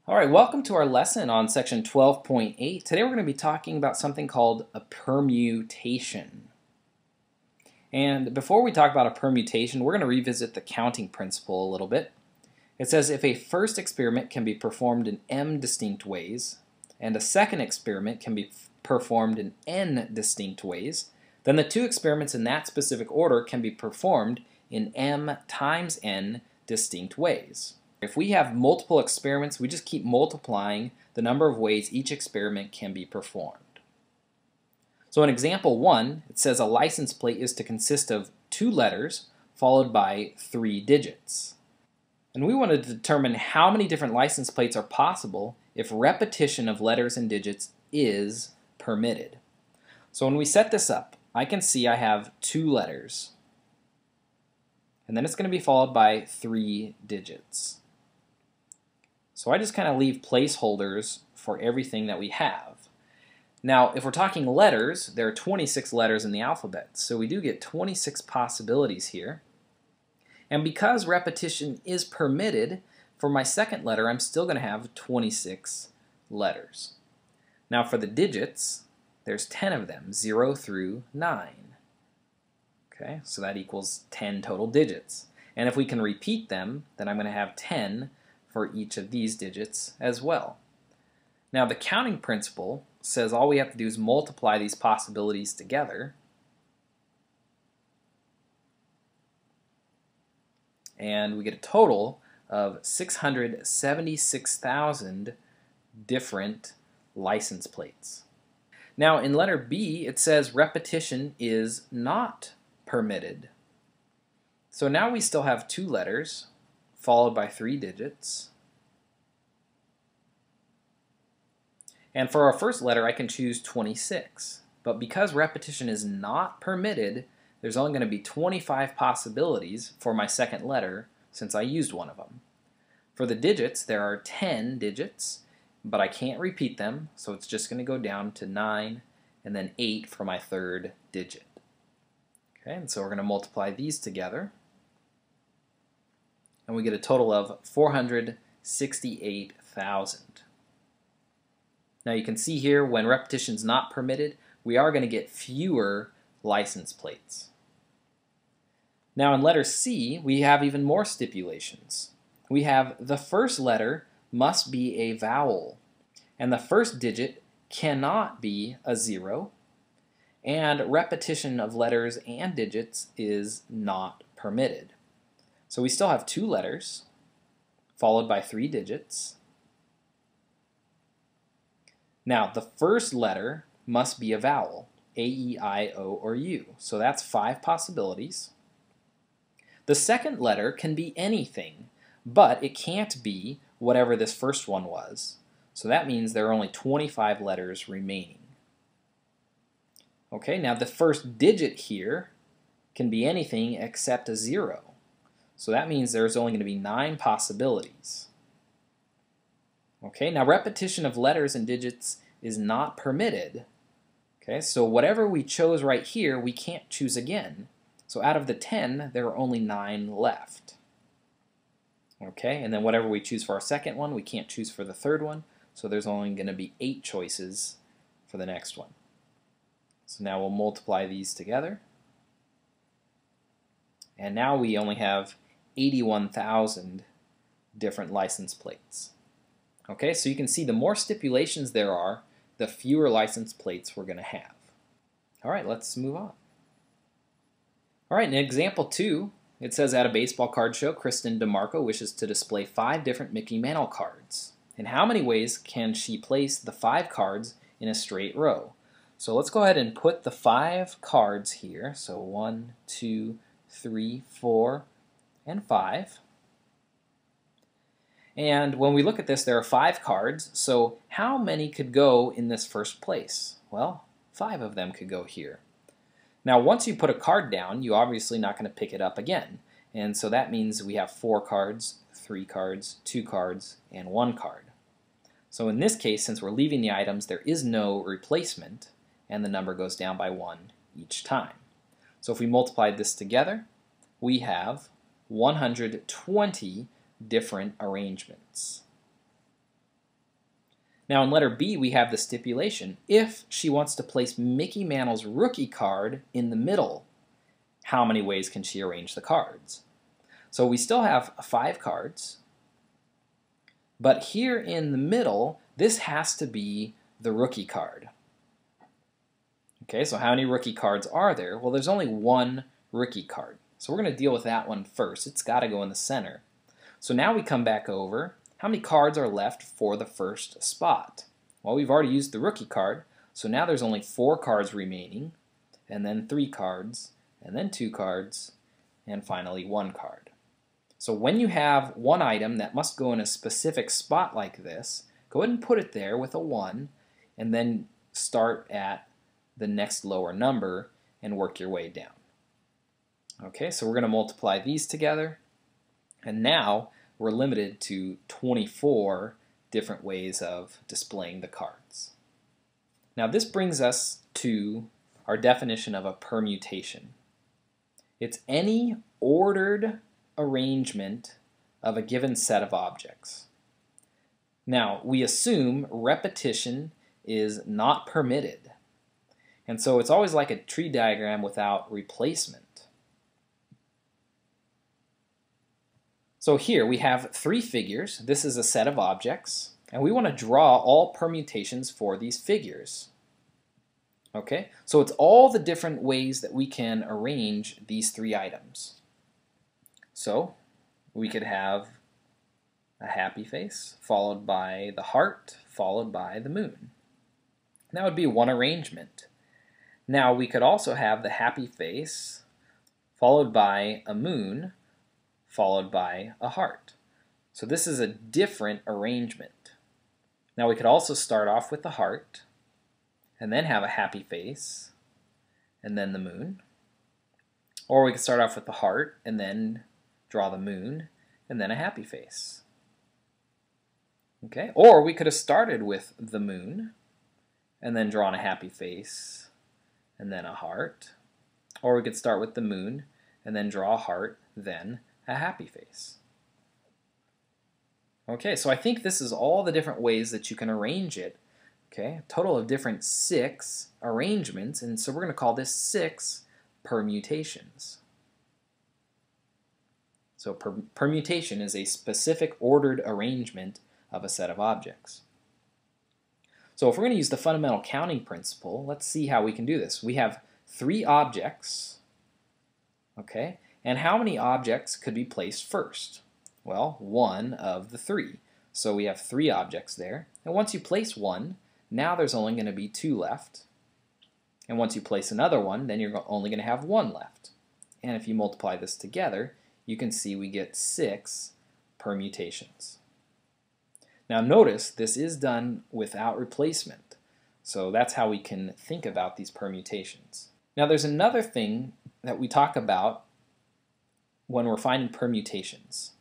Alright, welcome to our lesson on section 12.8. Today we're going to be talking about something called a permutation. And before we talk about a permutation, we're going to revisit the counting principle a little bit. It says if a first experiment can be performed in m distinct ways, and a second experiment can be performed in n distinct ways, then the two experiments in that specific order can be performed in m times n distinct ways. If we have multiple experiments, we just keep multiplying the number of ways each experiment can be performed. So in example 1, it says a license plate is to consist of 2 letters followed by 3 digits. And we want to determine how many different license plates are possible if repetition of letters and digits is permitted. So when we set this up, I can see I have 2 letters. And then it's going to be followed by 3 digits. So I just kind of leave placeholders for everything that we have. Now, if we're talking letters, there are 26 letters in the alphabet, so we do get 26 possibilities here. And because repetition is permitted, for my second letter, I'm still going to have 26 letters. Now for the digits, there's 10 of them, 0 through 9. Okay, so that equals 10 total digits. And if we can repeat them, then I'm going to have 10 for each of these digits as well. Now the counting principle says all we have to do is multiply these possibilities together, and we get a total of 676,000 different license plates. Now in letter B it says repetition is not permitted. So now we still have 2 letters followed by 3 digits. And for our first letter I can choose 26. But because repetition is not permitted, there's only going to be 25 possibilities for my second letter since I used one of them. For the digits, there are 10 digits, but I can't repeat them, so it's just going to go down to 9 and then 8 for my third digit. Okay, and so we're going to multiply these together, and we get a total of 468,000. Now you can see here when repetition is not permitted, we are going to get fewer license plates. Now in letter C, we have even more stipulations. We have the first letter must be a vowel, and the first digit cannot be a 0, and repetition of letters and digits is not permitted. So we still have 2 letters followed by 3 digits. Now the first letter must be a vowel, A, E, I, O, or U. So that's 5 possibilities. The second letter can be anything, but it can't be whatever this first one was. So that means there are only 25 letters remaining. Okay, now the first digit here can be anything except a 0. So that means there's only going to be 9 possibilities. Okay, now repetition of letters and digits is not permitted. Okay, so whatever we chose right here, we can't choose again. So out of the 10, there are only 9 left. Okay, and then whatever we choose for our second one, we can't choose for the third one. So there's only going to be 8 choices for the next one. So now we'll multiply these together. And now we only have 81,000 different license plates. Okay, so you can see the more stipulations there are, the fewer license plates we're going to have. Alright, let's move on. Alright, in example 2, it says at a baseball card show, Kristen DeMarco wishes to display 5 different Mickey Mantle cards. In how many ways can she place the 5 cards in a straight row? So let's go ahead and put the 5 cards here. So 1, 2, 3, 4, and 5. And when we look at this, there are 5 cards, so how many could go in this first place? Well, 5 of them could go here. Now once you put a card down, you're obviously not going to pick it up again. And so that means we have 4 cards, 3 cards, 2 cards, and 1 card. So in this case, since we're leaving the items, there is no replacement, and the number goes down by 1 each time. So if we multiply this together, we have 120 different arrangements. Now in letter B we have the stipulation. If she wants to place Mickey Mantle's rookie card in the middle, how many ways can she arrange the cards? So we still have 5 cards, but here in the middle, this has to be the rookie card. Okay, so how many rookie cards are there? Well, there's only one rookie card. So we're going to deal with that one first. It's got to go in the center. So now we come back over. How many cards are left for the first spot? Well, we've already used the rookie card, so now there's only 4 cards remaining, and then 3 cards, and then 2 cards, and finally 1 card. So when you have one item that must go in a specific spot like this, go ahead and put it there with a 1, and then start at the next lower number and work your way down. Okay, so we're going to multiply these together, and now we're limited to 24 different ways of displaying the cards. Now this brings us to our definition of a permutation. It's any ordered arrangement of a given set of objects. Now we assume repetition is not permitted, and so it's always like a tree diagram without replacement. So here we have 3 figures. This is a set of objects, and we want to draw all permutations for these figures. Okay, so it's all the different ways that we can arrange these 3 items. So we could have a happy face, followed by the heart, followed by the moon. That would be one arrangement. Now we could also have the happy face, followed by a moon, followed by a heart. So this is a different arrangement. Now we could also start off with the heart, and then have a happy face, and then the moon. Or we could start off with the heart, and then draw the moon, and then a happy face. Okay, or we could have started with the moon, and then drawn a happy face, and then a heart. Or we could start with the moon, and then draw a heart, then a happy face. Okay, so I think this is all the different ways that you can arrange it. Okay, a total of different 6 arrangements, and so we're going to call this 6 permutations. So permutation is a specific ordered arrangement of a set of objects. So if we're going to use the fundamental counting principle, let's see how we can do this. We have 3 objects, okay, and how many objects could be placed first? Well, 1 of the 3. So we have 3 objects there. And once you place 1, now there's only going to be 2 left. And once you place another one, then you're only going to have 1 left. And if you multiply this together, you can see we get 6 permutations. Now notice this is done without replacement. So that's how we can think about these permutations. Now there's another thing that we talk about when we're finding permutations.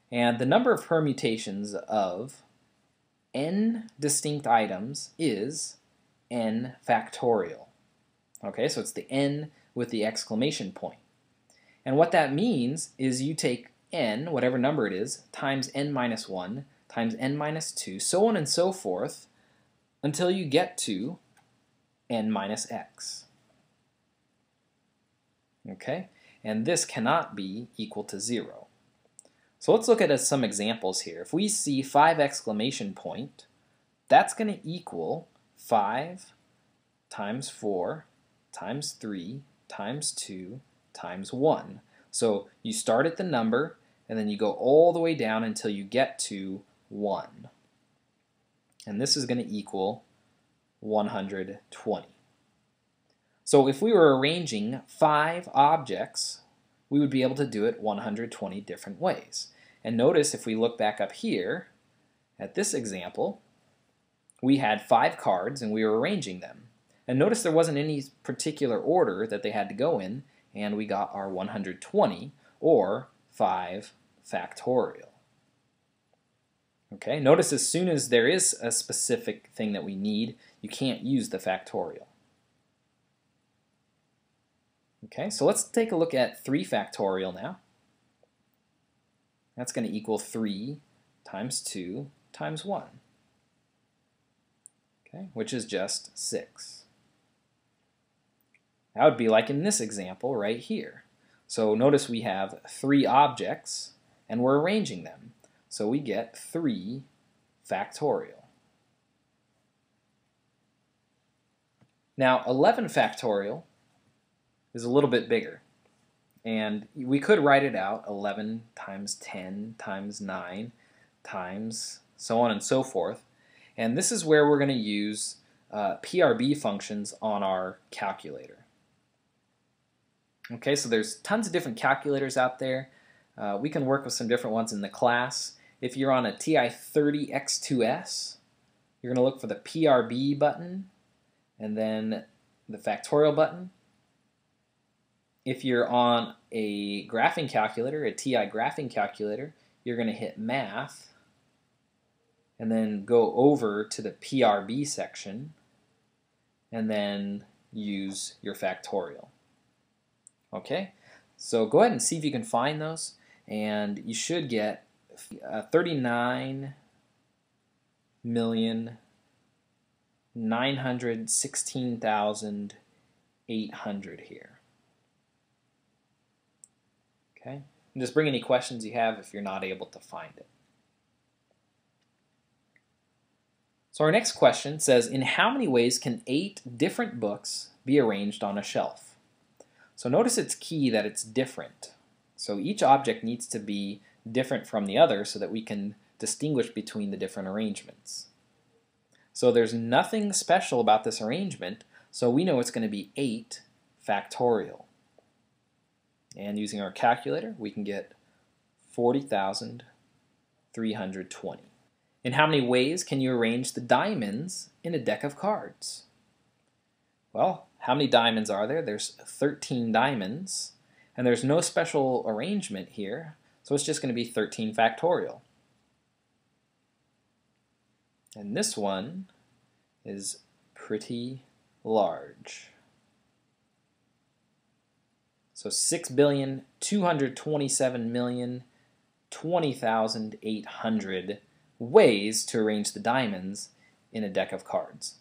And the number of permutations of n distinct items is n factorial. Okay, so it's the n with the exclamation point. And what that means is you take n, whatever number it is, times n minus 1, times n minus 2, so on and so forth, until you get to n minus x. Okay? And this cannot be equal to 0. So let's look at some examples here. If we see 5 exclamation point, that's going to equal 5 times 4 times 3 times 2 times 1. So you start at the number and then you go all the way down until you get to 1. And this is going to equal 120. So if we were arranging 5 objects, we would be able to do it 120 different ways. And notice if we look back up here at this example, we had 5 cards and we were arranging them. And notice there wasn't any particular order that they had to go in, and we got our 120, or 5 factorial. Okay, notice as soon as there is a specific thing that we need, you can't use the factorial. Okay, so let's take a look at 3 factorial now. That's going to equal 3 times 2 times 1. okay, which is just 6. That would be like in this example right here. So notice we have 3 objects and we're arranging them. So we get 3 factorial. Now 11 factorial is a little bit bigger. And we could write it out 11 times 10 times 9 times so on and so forth. And this is where we're going to use PRB functions on our calculator. Okay, so there's tons of different calculators out there. We can work with some different ones in the class. If you're on a TI-30X2S, you're going to look for the PRB button and then the factorial button. If you're on a graphing calculator, a TI graphing calculator, you're going to hit Math and then go over to the PRB section and then use your factorial. Okay, so go ahead and see if you can find those, and you should get 39,916,800 here. Okay, and just bring any questions you have if you're not able to find it. So our next question says, in how many ways can 8 different books be arranged on a shelf? So notice it's key that it's different. So each object needs to be different from the other so that we can distinguish between the different arrangements. So there's nothing special about this arrangement, so we know it's going to be 8 factorial. And using our calculator, we can get 40,320. In how many ways can you arrange the diamonds in a deck of cards? Well, how many diamonds are there? There's 13 diamonds, and there's no special arrangement here, so it's just going to be 13 factorial. And this one is pretty large. So 6,227,020,800 ways to arrange the diamonds in a deck of cards.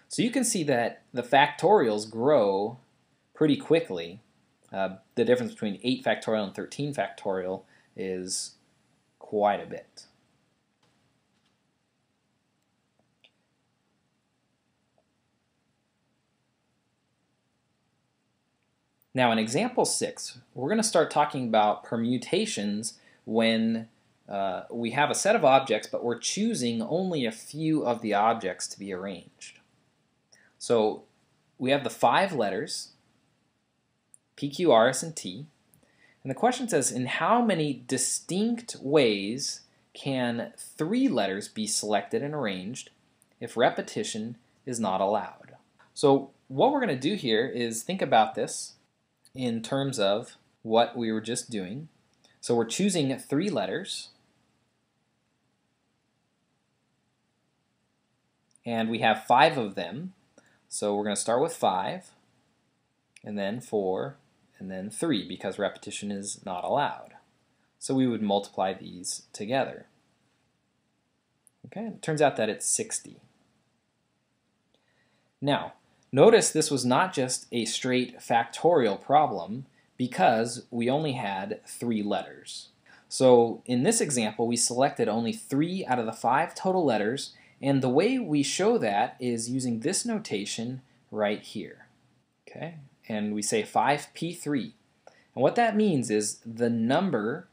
So you can see that the factorials grow pretty quickly. The difference between 8 factorial and 13 factorial is quite a bit. Now in example 6, we're going to start talking about permutations when we have a set of objects, but we're choosing only a few of the objects to be arranged. So we have the 5 letters, P, Q, R, S, and T. And the question says, in how many distinct ways can 3 letters be selected and arranged if repetition is not allowed? So what we're going to do here is think about this in terms of what we were just doing. So we're choosing 3 letters, and we have 5 of them. So we're going to start with 5, and then 4, and then 3, because repetition is not allowed. So we would multiply these together. Okay, it turns out that it's 60. Now, notice this was not just a straight factorial problem because we only had 3 letters. So in this example, we selected only 3 out of the 5 total letters, and the way we show that is using this notation right here. Okay, and we say 5p3. And what that means is the number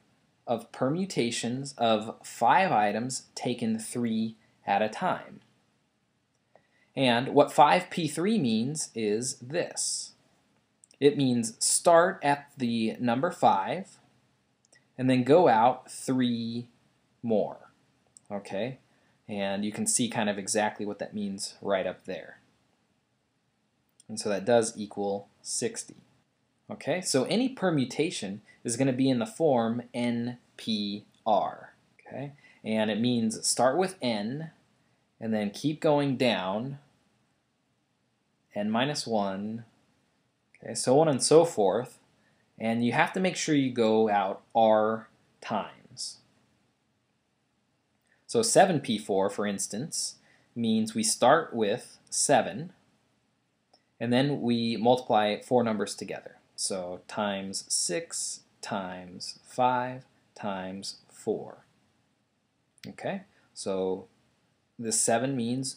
of permutations of 5 items taken 3 at a time. And what 5p3 means is this. It means start at the number 5 and then go out 3 more. Okay? And you can see kind of exactly what that means right up there. And so that does equal 60. Okay, so any permutation is going to be in the form NPR. Okay, and it means start with N and then keep going down, N minus 1, okay, so on and so forth. And you have to make sure you go out R times. So 7p4, for instance, means we start with 7, and then we multiply 4 numbers together. So times 6 times 5 times 4. Okay, so this 7 means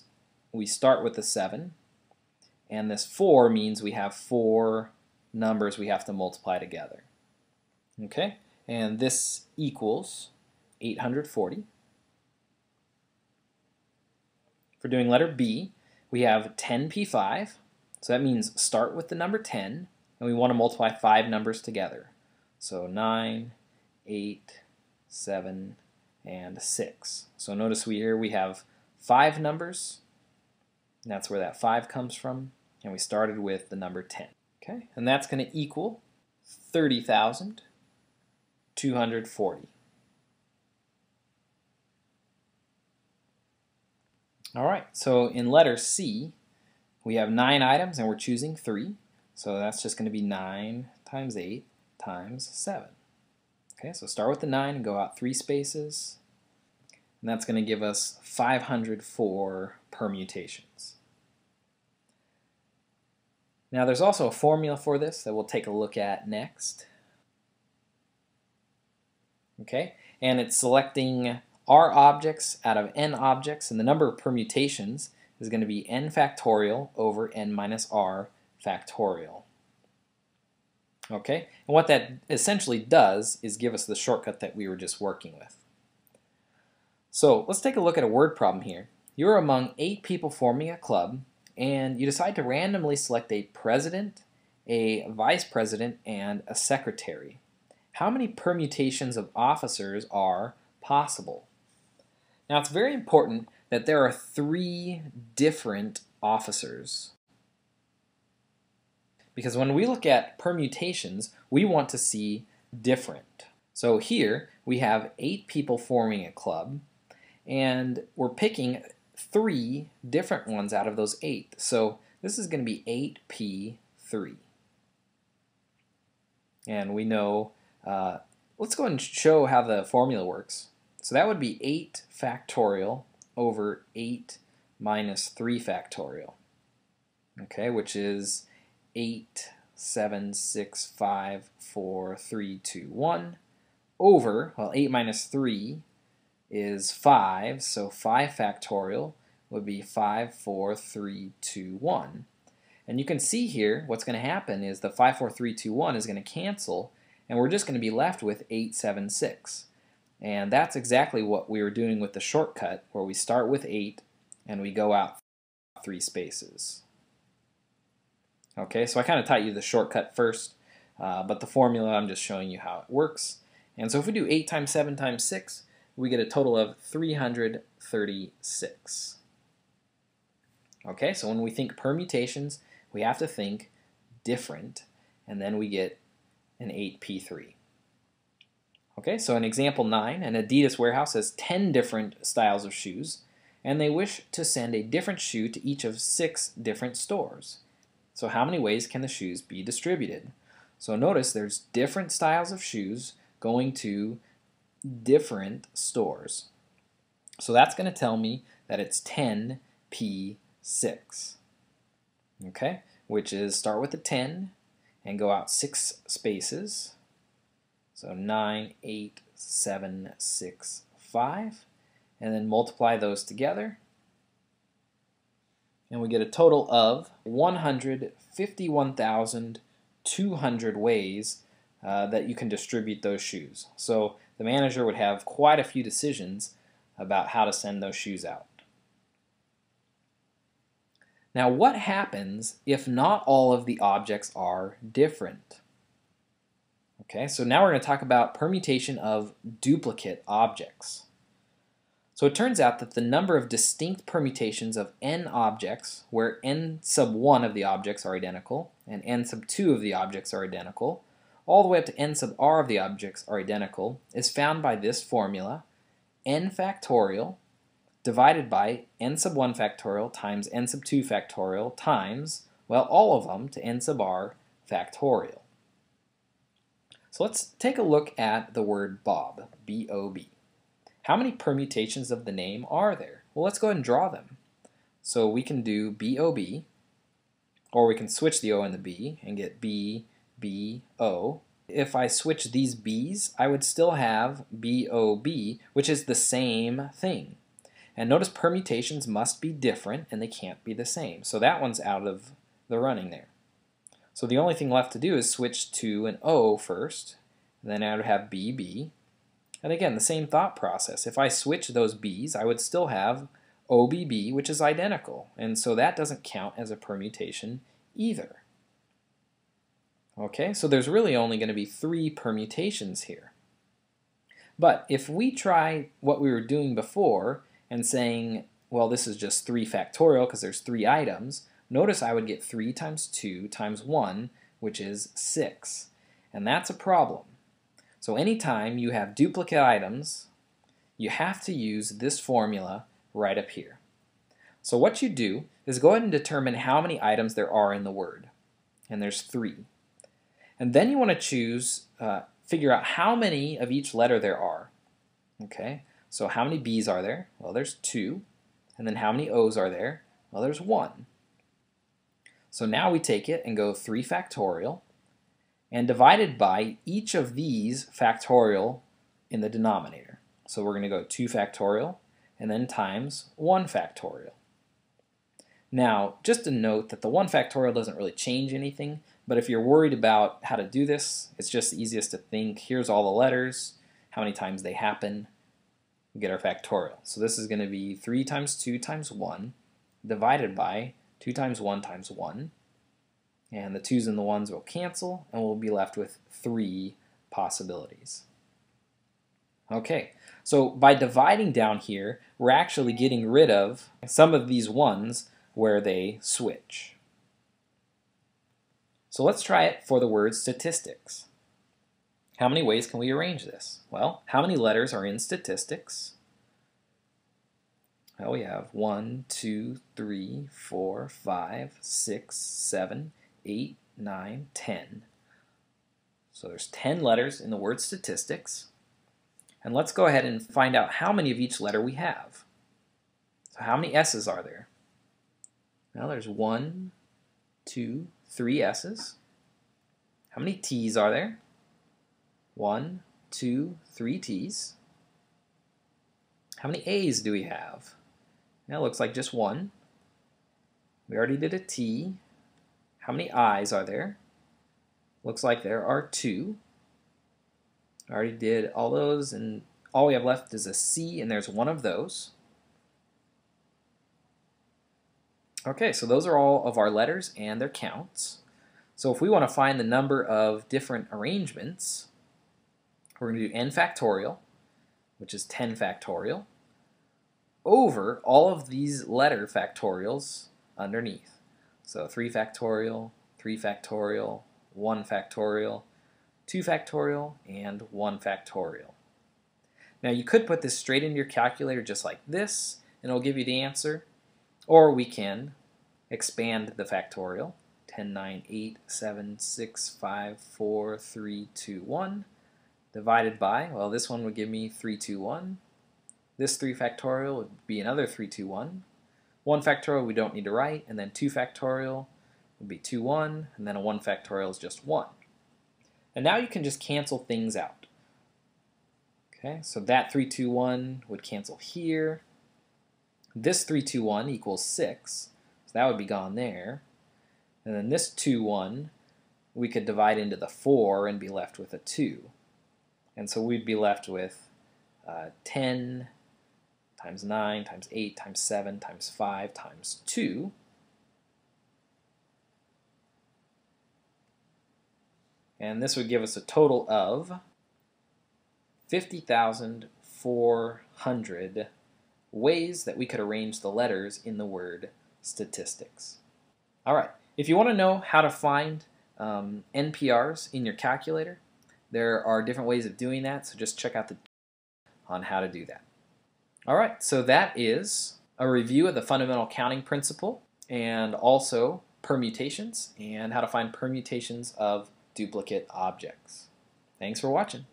we start with the 7, and this 4 means we have 4 numbers we have to multiply together. Okay, and this equals 840. For doing letter B, we have 10p5, so that means start with the number 10, and we want to multiply 5 numbers together. So 9, 8, 7, and 6. So notice here we have 5 numbers, and that's where that 5 comes from, and we started with the number 10. Okay, and that's going to equal 30,240. All right, so in letter C, we have 9 items and we're choosing 3. So that's just going to be 9 times 8 times 7. Okay, so start with the 9 and go out 3 spaces. And that's going to give us 504 permutations. Now there's also a formula for this that we'll take a look at next. Okay, and it's selecting r objects out of n objects, and the number of permutations is going to be n factorial over n minus r factorial. Okay, and what that essentially does is give us the shortcut that we were just working with. So let's take a look at a word problem here. You're among 8 people forming a club, and you decide to randomly select a president, a vice president, and a secretary. How many permutations of officers are possible? Now it's very important that there are 3 different officers, because when we look at permutations, we want to see different. So here we have 8 people forming a club, and we're picking 3 different ones out of those 8. So this is going to be 8p3. And we know, let's go ahead and show how the formula works. So that would be 8 factorial over 8 minus 3 factorial, okay, which is 8, 7, 6, 5, 4, 3, 2, 1, over, well, 8 minus 3 is 5, so 5 factorial would be 5, 4, 3, 2, 1. And you can see here what's going to happen is the 5, 4, 3, 2, 1 is going to cancel, and we're just going to be left with 8, 7, 6. And that's exactly what we were doing with the shortcut, where we start with 8 and we go out 3 spaces. Okay, so I kind of taught you the shortcut first, but the formula, I'm just showing you how it works. And so if we do 8 times 7 times 6, we get a total of 336. Okay, so when we think permutations, we have to think different, and then we get an 8p3. Okay, so in example 9, an Adidas warehouse has 10 different styles of shoes, and they wish to send a different shoe to each of 6 different stores. So how many ways can the shoes be distributed? So notice there's different styles of shoes going to different stores. So that's going to tell me that it's 10p6. Okay, which is start with the 10 and go out 6 spaces. So 9, 8, 7, 6, 5, and then multiply those together, and we get a total of 151,200 ways that you can distribute those shoes. So the manager would have quite a few decisions about how to send those shoes out. Now what happens if not all of the objects are different? Okay, so now we're going to talk about permutation of duplicate objects. So it turns out that the number of distinct permutations of n objects, where n sub 1 of the objects are identical and n sub 2 of the objects are identical, all the way up to n sub r of the objects are identical, is found by this formula: n factorial divided by n sub 1 factorial times n sub 2 factorial times, well, all of them to n sub r factorial. So let's take a look at the word Bob, B-O-B. How many permutations of the name are there? Well, let's go ahead and draw them. So we can do BOB, or we can switch the O and the B and get B, B, O. If I switch these B's, I would still have BOB, which is the same thing. And notice permutations must be different and they can't be the same. So that one's out of the running there. So the only thing left to do is switch to an O first, and then I would have BB. And again, the same thought process. If I switch those B's, I would still have OBB, which is identical. And so that doesn't count as a permutation either. Okay, so there's really only going to be 3 permutations here. But if we try what we were doing before and saying, well, this is just 3 factorial because there's 3 items, notice I would get 3 times 2 times 1, which is 6. And that's a problem. So anytime you have duplicate items, you have to use this formula right up here. So what you do is go ahead and determine how many items there are in the word. And there's 3. And then you want to choose, figure out how many of each letter there are. Okay, so how many B's are there? Well, there's 2. And then how many O's are there? Well, there's 1. So now we take it and go 3 factorial and divided by each of these factorial in the denominator. So we're going to go 2 factorial and then times 1 factorial. Now, just a note that the 1 factorial doesn't really change anything, but if you're worried about how to do this, it's just the easiest to think, here's all the letters, how many times they happen, we get our factorial. So this is going to be 3 times 2 times 1 divided by 2 times 1 times 1. And the 2's and the 1's will cancel, and we'll be left with 3 possibilities. Okay, so by dividing down here, we're actually getting rid of some of these 1's where they switch. So let's try it for the word statistics. How many ways can we arrange this? Well, how many letters are in statistics? Well, we have 1, 2, 3, 4, 5, 6, 7, 8, 9, 10. So there's 10 letters in the word statistics. And let's go ahead and find out how many of each letter we have. So how many S's are there? Well, there's 1, 2, 3 S's. How many T's are there? 1, 2, 3 T's. How many A's do we have? Now it looks like just 1. We already did a T. How many I's are there? Looks like there are 2. I already did all those, and all we have left is a C, and there's 1 of those. Okay, so those are all of our letters and their counts. So if we want to find the number of different arrangements, we're going to do n factorial, which is 10 factorial, over all of these letter factorials underneath. So 3 factorial, 3 factorial, 1 factorial, 2 factorial, and 1 factorial. Now you could put this straight into your calculator just like this, and it'll give you the answer. Or we can expand the factorial. 10, 9, 8, 7, 6, 5, 4, 3, 2, 1. Divided by, well, this one would give me 3, 2, 1. This 3 factorial would be another 3, 2, 1. 1 factorial we don't need to write, and then 2 factorial would be 2, 1, and then a 1 factorial is just 1. And now you can just cancel things out. Okay, so that 3, 2, 1 would cancel here. This 3, 2, 1 equals 6, so that would be gone there. And then this 2, 1, we could divide into the 4 and be left with a 2. And so we'd be left with 10 times 9 times 8 times 7 times 5 times 2. And this would give us a total of 50,400 ways that we could arrange the letters in the word statistics. Alright, if you want to know how to find NPRs in your calculator, there are different ways of doing that, so just check out the on how to do that. Alright, so that is a review of the fundamental counting principle and also permutations and how to find permutations of duplicate objects. Thanks for watching.